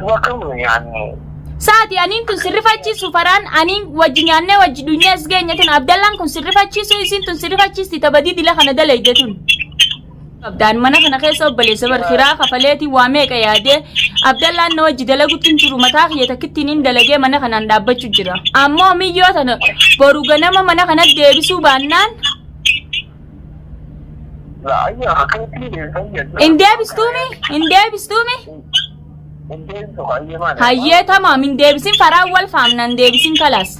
وكم يعني ساعتي أنين تنصرفاتي سفران أنين وجنيانة وجدنيا سجنة عبد الله كنصرفاتي سويسين تنصرفاتي ستبدي دي لخنا دلائدتون abdaan mana kana keessa obboleessa barkiraa kafaleeti waamee qayaade abdallaan na wajji dalagu tinjiru mataa kiyya takkittiin dalagee mana kanaan dhaabbachuu jira ammoo miyyoo tana boru ganama mana kana deebisuu baannaan indeebistuumi hayyee tamaam indeebisin faraan wal faamnaan deebisin kalaas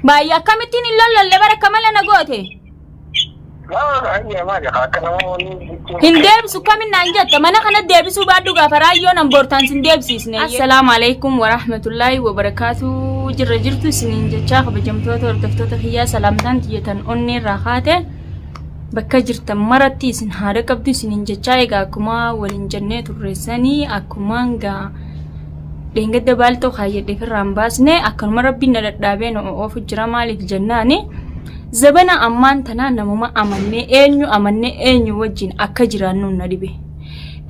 baay'ee akkamittiin hin lollalle bara kamala na goote Hindeebisu kaminaan jetta mana kana deebisuu baadhu gaafaraayyoon amboortaan sin deebisiisne. Assalaamu alaykum wa rahmatullahi wa barakatuh. Jirra jirtu isiniin jechaa kabajamtoota hordoftoota kiyyaa salaamtaan tiyyatan onnee irraa kaate bakka jirtan maratti isin haadha qabdu isiniin jechaa egaa akkuma waliin jennee turreessanii akkumaan gaa dheengadda baaltoo kaayyadheef irraan baasne akkanuma rabbiin na dadhaabee na oofu jira maaliif jennaani. Zabana ammaan tanaa namuma amanne eenyu wajjin akka jiraannu na dhibe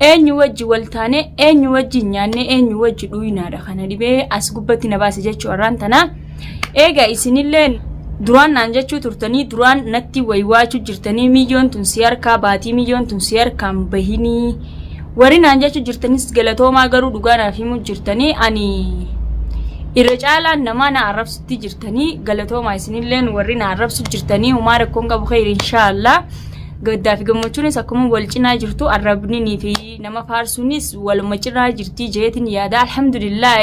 eenyu wajji waltaane eenyu wajji nyaanne eenyu wajji dhuyinaadha kana dhibe as gubbatti na baase jechuu arraan tanaa eega isinillee duraan naan jechuu turtanii duraan natti waywaachuu jirtanii milyoon tun si harkaa baatii milyoon tun si harkaan bahinii warri naan jechuu jirtanis galatoomaa garuu dhugaanaaf himuu jirtanii ani irra caalaan nama na arrabsutti jirtanii galatoomaa isinilleen warri na arrabsu jirtanii humaa rakkoon qabu khayr inshallah gaddaa fi gammachuunis akkuma wal cinaa jirtu arrabninii fi nama faarsuunis wal macinaa jirtii jeetin yaada alhamdulillah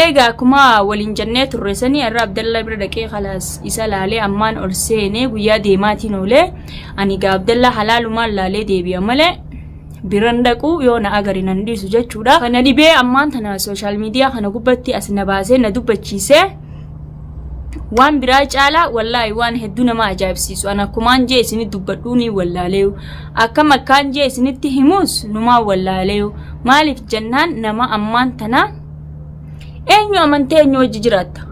eega akkuma waliin jennee turreessanii irra Abdallah bira dhaqee khalaas isa laalee ammaan ol seenee guyyaa deemaatiin oolee ani gaa Abdallah halaalumaan laalee deebi'a malee birandaqu yoo na agari nan dhiisu jechuudha kana dhibee ammaan tana social media kana gubbatti as na baasee na dubbachiise waan biraa caalaa wallahi waan hedduu nama ajaa'ibsiisu ana kumaan jee isini dubbadhuuni wallaalee akkam akkaan jee isinitti himus numa wallaalee maaliif jennaan nama ammaan tana eenyu amantee eenyu wajji jiraatta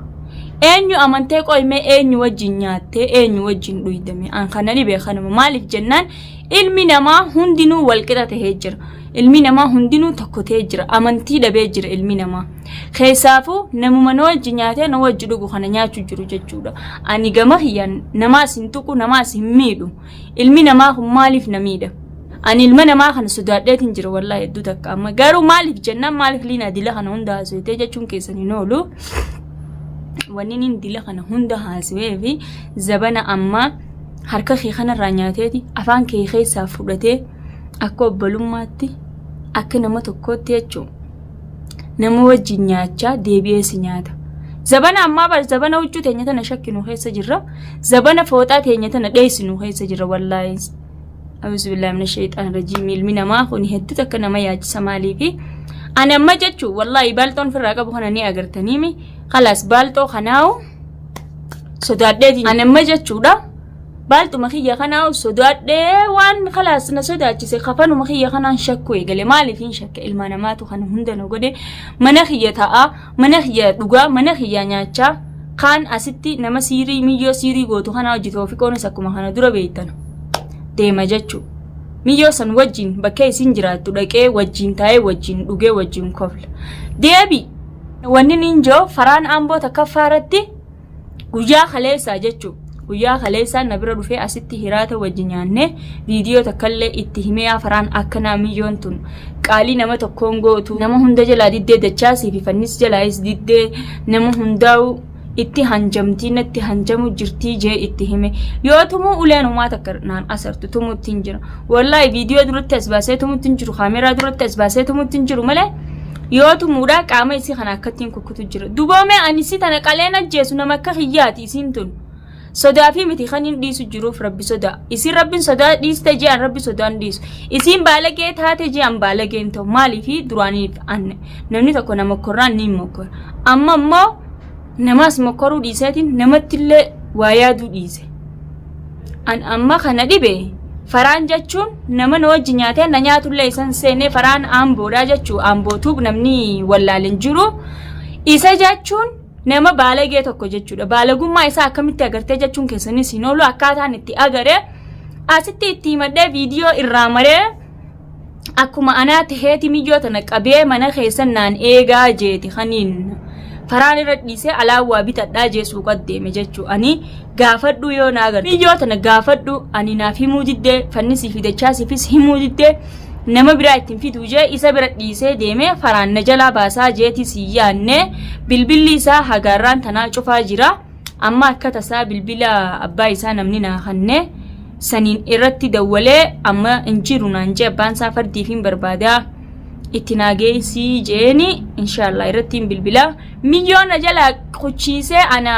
eenyu amantee qoyme eenyu wajjin nyaatte eenyu wajjin dhuydame an kana dhibee kanuma maaliif jennaan ilmi namaa hundinuu walqixa tahee jira ilmi namaa hundinuu tokko tahee jira amantii dhabee jira ilmi namaa keessaafu namuma na wajji nyaatee na wajji dhugu kana nyaachuu jiru jechuudha ani gama hiyyaan namaas hin tuqu namaas hin miidhu ilmi namaa kun maaliif na miidha ani ilma namaa kana sodaadheetiin jira wallahi hedduu takka amma garuu maaliif jennaan maaliif liinaa dila kana hunda haasawetee jechuun keessaniin oolu wanniin dila kana hunda haasawee fi zabana ammaa harka kee kanarraa nyaateeti afaan kee keessaa fudhatee akka obbolummaatti akka nama tokkootti jechuun nama wajjin nyaachaa deebi'ee si nyaata zabana ammaa bar zabana huccuu teenya tana shakkinu keessa jirra zabana fooxaa teenya tana dheessinu keessa jirra wallahi a'uuzu billahi minash shayxaanir rajiim ilmi namaa kun hedduu akka nama yaachisa maaliifi ani amma jechuun wallahi baaltoon firraa qabu kana ni agartaniimi khalaas baaltoo kanaawu sodaadheetiin ani amma jechuudha baaltu makiyya kana sodaadhee waan khalaas na sodaachise khafanu makiyya kana shakku eegale maaliif hin shakka ilma namaatu kana hunda no gode mana khiyya ta'a mana khiyya dhuga mana khiyya nyaachaa kan asitti nama siirii miyyoo siirii gootu kana hojjetoo fi qoonus akkuma kana dura beeytan deema jechu miyyoo san wajjin bakkee isin jiraattu dhaqee wajjin taa'ee wajjin dhugee wajjin kofla deebi wanni ninjoo faraan amboo takka faaratti guyyaa khaleessaa jechu guyyaa khaleessaa na bira dhufee asitti hiraata wajjin nyaanne viidiyoo takkallee itti himee faraan akkana milyoon tun qaalii nama tokkoon gootu nama hunda jalaa diddee dachaasii fi fannis jalaayis diddee nama hundaa'u itti hanjamtii natti hanjamu jirtii jee itti hime yoo tumuu uleen umaa takka naan asartu tumuttiin jira wallahi viidiyoo duratti as baasee tumuttiin jiru kaameraa duratti as baasee tumuttiin jiru malee yoo tumuudha qaama isii kana akkattiin kukkutu jira duboomee ani si tana qaleen ajjeesu nama akka hiyyaati isiin tun sodaa fi miti kanin dhiisu jiruuf rabbi sodaa isin rabbin sodaa dhiiste jean rabbi sodaan dhiisu isin baalagee taate jean baalageen ta'u maalii fi duraaniif anne namni tokko nama korraan ni mokkora amma immoo namaas mokkoruu dhiiseetiin namattillee waa yaaduu dhiise an amma kana dhibe faraan jechuun nama na wajji nyaatee na nyaatullee isan seenee faraan amboodhaa jechuu ambootuuf namni wallaaleen jiru isa jechuun nama baalagee tokko jechuudha baalagummaa isaa akkamitti agartee jechuun keessanis hin oolu akkaataan itti agare asitti itti himadhee viidiyoo irraa maree akkuma anaati heeti mijoota naqabee mana keessan naan eegaa jeeti kaniin faraan irra dhiisee alaawwaa bitadhaa jeesuu qaddeeme jechuu ani gaafadhu yoo naagartu mijoota na gaafadhu ani naaf himuu diddee fannisii fi dachaasiifis himuu diddee nama biraa ittiin fituu jee isa bira dhiisee deeme faraan na jalaa baasaa jeeti siyyaanne bilbilli isaa hagaarraan tanaa cufaa jira amma akka tasaa bilbila abbaa isaa namni naa kanne saniin irratti dawwalee amma injiru naan jee abbaan isaa fardiifiin barbaadaa itti naageessii jeeni inshallah irratti bilbila milyoona jala quchiisee ana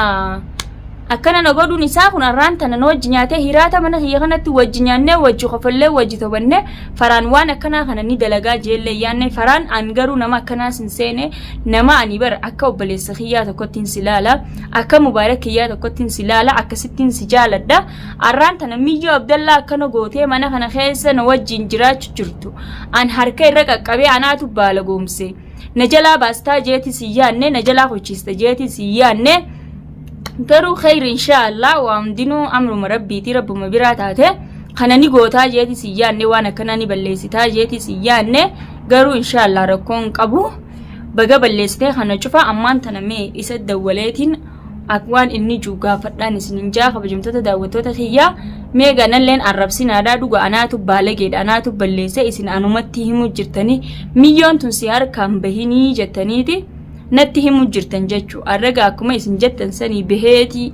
akkana na godhuun isaa kun arraan tana na wajji nyaatee hiraata mana kiyya kanatti wajji nyaannee wajji qofallee wajji tobanne faraan waan akkanaa kana ni dalagaa jeellee yaanne faraan an garuu nama akkanaa sinseene nama ani bara akka obboleessa kiyyaa tokkottiin silaala akka mubaarak kiyyaa tokkottiin silaala akkasittiin si jaaladha arraan tana miyyoo abdallaa akkana gootee mana kana keessa na wajjiin jiraachu jirtu an harka irra qaqqabee anaatu baala goomse na jalaa baastaa jeeti siyyaanne na jalaa qochiista jeeti siyyaanne garuu khayr inshallah waamdinu amru rabbiiti rabbuma biraa taate kanani gootaa jeeti siyyaanne waan akkana ni balleessitaa jeeti siyyaanne garuu inshallah rakkoon qabu baga balleessitee kana cufa ammaan tana mee isa dawwaleetiin akwaan inni gaafadhaan isin jaa kabajamtoota daawwattoota kiyyaa mee ganalleen arrabsinaadhaa dhuga anaatu baalageedha anaatu balleesse isin anumatti himu jirtanii milyoon tun si harkaan bahinii jettaniiti natti himu jirtan jechu arraga akkuma isin jettan sanii beheeti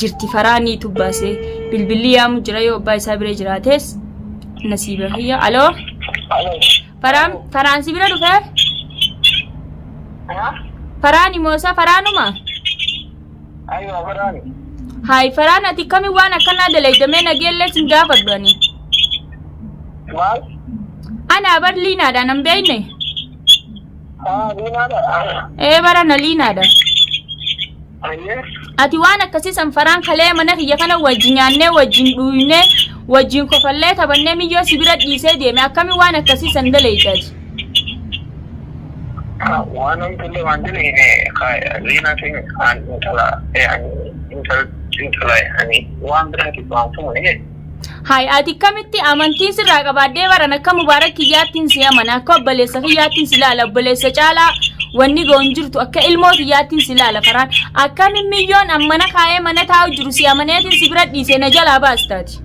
jirti faraanii tubbaase bilbilli yaamu jira yoo abbaa isaa bira jiraates nasiiba kiyya alo faraan si bira dhufe faraani moosa faraanuma aywa faraani hay faraan ati kami waan akkanaa dalaydamee nageellee sin gaafadhu ani maal ana bar liinaadha nan beeyne Linaa bara na liinaadha ayye ati waan akkasiisan faraan kalee mana kiyya kana wajji nyaannee wajjin dhuunee wajjin kofallee tabannee miyyoo si bira dhiisee deeme akkami waan akkasiisan dalaydati waan amtullee waan dalaine Linaa sin an intala yani waan biraati baanfumune hay ati kamitti amantiin sirraa qabaadhee baran akka mubaarak kiyyaattiin si amana akka obboleessa kiyyaattiin si laala obboleessa caalaa wanni goon jirtu akka ilmoo kiyyaattiin si laala faraan akkami milyoon ammana kaayee mana taa'u jiru si amaneetiin si bira dhiisee na jalaa baastaati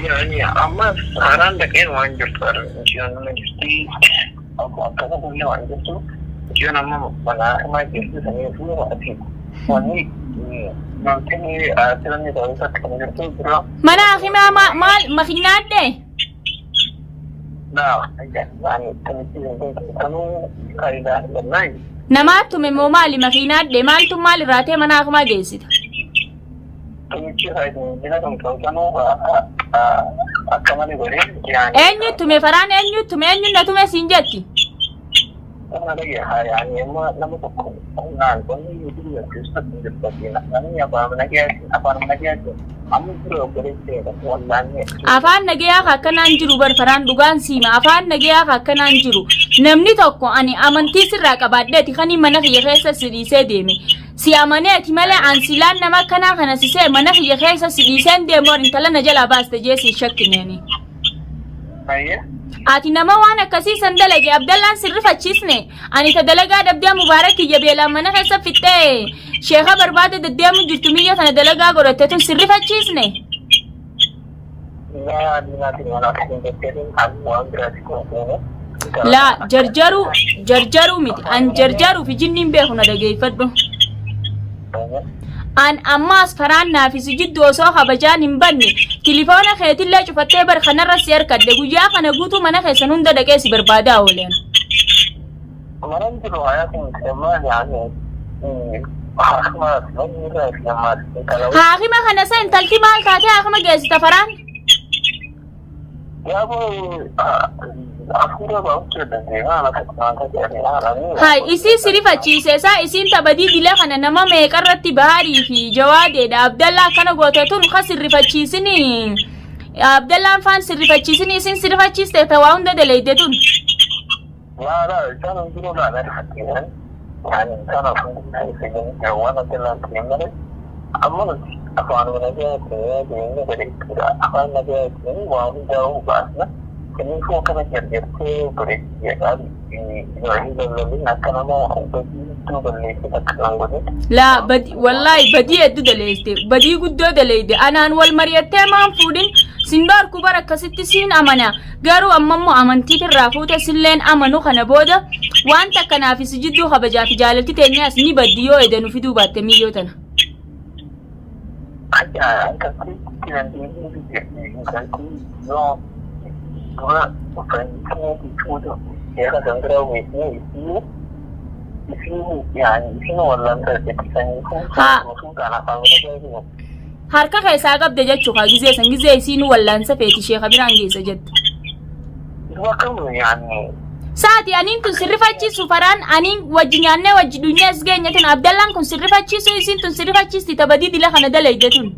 yani amma haaraan dhaqeen waan jirtu jiyoon nama jirti akkana kulle waan jirtu jiyoon amma manaa himaa jirtu sanii fi ati wanni mantini asirani dawisa kan jirtu bira mana akhimaa maal makinaadde yani kanu kaida nai namaatu memo maali makinaadde maaltu maal raatee mana akhimaa geessita tumichi haidin dina kan kanu akamani gore yani eenyutu me faraan eenyutu me eenyu natume sinjetti يعني ما لم تكن نعم كوني يدري كيستن بالبدينا يعني أبغى نجاز أمي برو بريسة والله afaan nagayaa akkanaan jiru bar faraan dhugaan siima afaan nagayaa akkanaan jiru namni tokko ani amantii sirraa qabaadheeti kanii mana kiyya keessa sidhiisee deeme si amaneeti malee ansilaan nama akkanaa kana sisee mana kiyya keessa sidhiiseen deemoon intala na jalaa baaste jeesi shakkineeni ati nama waan akkasiisan dalage abdallaan sirrifachiisne ani ta dalagaa dabdaa mubaarak kiyya beelaan mana keessa fixxee sheekha barbaade deddeemu jirtu miyya tana dalagaa godhatte tun sirrifachiisne la jarjaru miti an jarjaru fi jinniin beeku na dhageeffadhu an ammaas faraan naafisi jiddu osoo kabajaan hin banne telefoona keetillee cufattee bar kanarra si harkadde guyyaa kana guutuu mana keessan hunda dhaqee si barbaadaa ooleen haakima kana sa intalti maal taatee haakima geessita faraan hay isi sirifachiise saa isin tabadii dile kana nama meeqarratti baarii fi jawaadeedha abdallaa kana gootetun ka sirrifachiisini abdallaan faan sirrifachiisini isin sirrifachiiste tawaa hunda daleeydetun Kini ko kana jarjarte bari ya kan ini lalu nak nama begitu balik kita kelanggone. La badi wallahi badi eddu daleyte badi guddo daleyde anan wal mariyate man fudin sindar kubara kasitti sin amana garu amammo amanti tirrafuta sillen amanu kana boda wanta kana fi sujuddu khabaja fi jalati tenyas ni badiyo edenu fidu batte miyotana. Aja angka kiran ini kan no Gua bukan itu ya kan kalau ini ini wallan da kisan sudah na fara har ka kai sagab da jaccu ka gize san gize sinu wallan sa feti sheka biran gize jet gua kan yani saati anin kun sirrifachi sufaran anin wajinyanne wajidunya sgenya tan abdallan kun sirrifachi so isin tun sirrifachi sti tabadi dila kana dalaydatun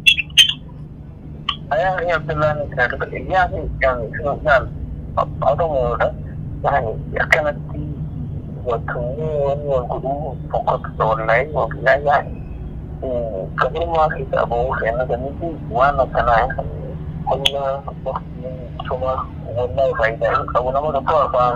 ayah Abdullah ni kan ya yang sudah apa muda yani akan nanti waktu ni guru fokus online mungkin ya kalau masih tak mau kena jadi wana sana Allah cuma wallahi faida kalau nama apa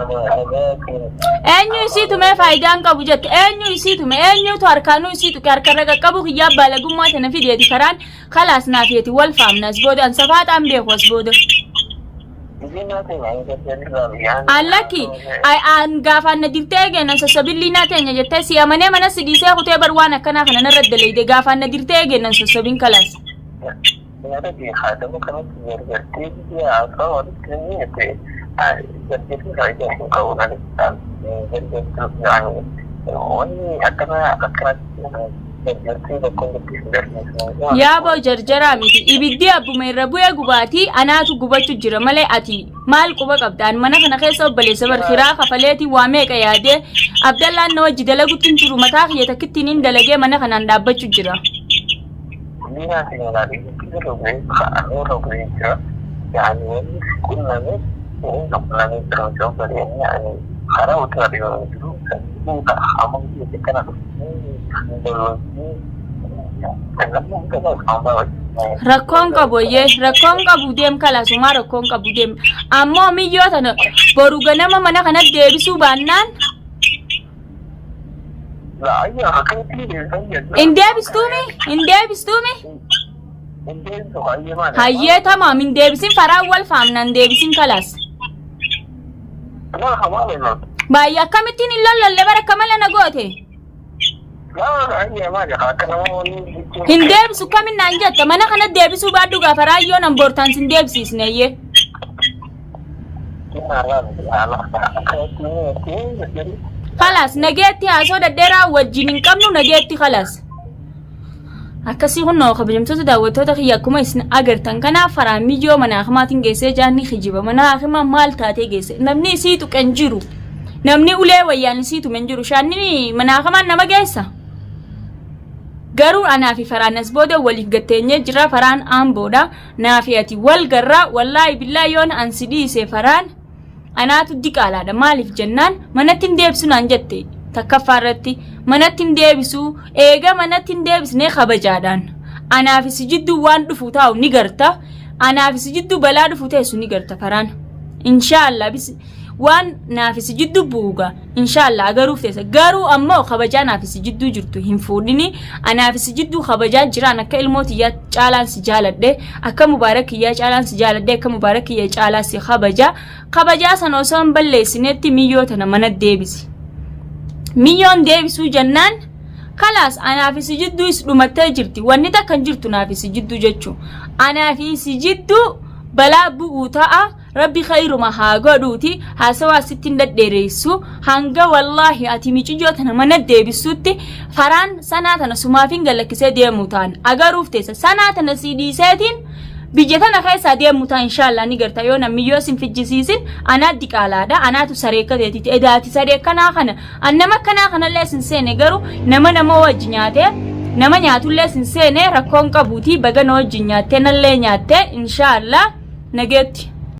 enyu situ me faidan ka bujet enyu situ me enyu to arkanu situ kar karaga kabu ya balagum ma tana fidiya di karan khalas na fiyati wal famnas bodo an safat am be khos bodo allaki ay an gafan na dirtege na sasabilli na tanya jetta si amane mana sidise khute barwana kana kana raddale de gafan na dirtege na sasabin kalas ada di khadam kan berarti dia atau ini itu jadi saja kalau nanti jadi yang ini akan ya bo jarjara miti ibiddi abu mai rabu ya gubati anatu gubatu jira male ati mal kuba qabdan mana kana kayso bale sabar khira khafaleti wa me kayade abdallah no jidala gutun turu mata khiyata kitinin dalage mana kana ndabachu jira Linaa tinggal di sini kalau kerja, yani kuna ni nak lagi terus dari ini, yani kalau udah di dulu, kita hamil kita kena dulu ni, kalau kita hamil. Rakon ka boye, rakon ka budem kala suma rakon ka budem. Amma mi yo tana boru ganama mana kana debi subanan. La ayah akan tidak saja. India bistumi. Hayye tamam India bisin fara wal famnan de bisin kalas. La hamale. Baya kamitin illal le bara kamala nagote. La ayah maja kana ni. India bisu kamin nanja tamana kana de bisu badu ga fara yo number tan sin de bisis ne ye. Khalas nageti aso da dera wajinin kamnu nageti khalas akasi hunno khabijamto dawato ta khiya kuma isna agartan kana farami jo mana khamatin gese jani khijiba mana khama mal tate gese namni situ kanjiru namni ule wayan situ menjiru shanni mana khama nama gesa garu ana fi faranas boda walif gatenye jira faran amboda nafiati wal garra wallahi billahi yon ansidi se faran anatu dikala da malif jannan manatin debsu nan jette takaffarati manatin debisu ega manatin debs ne khabajadan ana fi sijiddu wan dufuta ni garta ana fi sijiddu bala dufuta su ni garta faran inshallah bis wan na fi sijiddu buga inshallah garu fesa garu amma khabajana fi sijiddu jirtu hinfudini ana fi sijiddu khabajan jirana ka ilmoti ya chalan si jaladde aka mubarak ya chalan si jaladde ka mubarak ya chala si khabaja sano son balle sinetti miyota na manad debisi milyon debisu jannan khalas ana fi sijiddu isdumata jirti wanni ta kan jirtu na fi sijiddu jechu ana fi sijiddu bala bu'utaa rabbi khairu ma hagoduti hasawa 60 dadderesu hanga wallahi atimici jotana manadde bisutti faran sanatana sumafin galakise de mutan agarufte sanatana cd setin bijatana kaysa de mutan inshallah ni garta yona miyosin fijisisin ana diqalada ana tu sareka de edati sareka na kana annama kana lesin sene garu nama wajnyate nama nyatu lesin sene rakon qabuti baga no jinyate nalle nyate inshallah nageti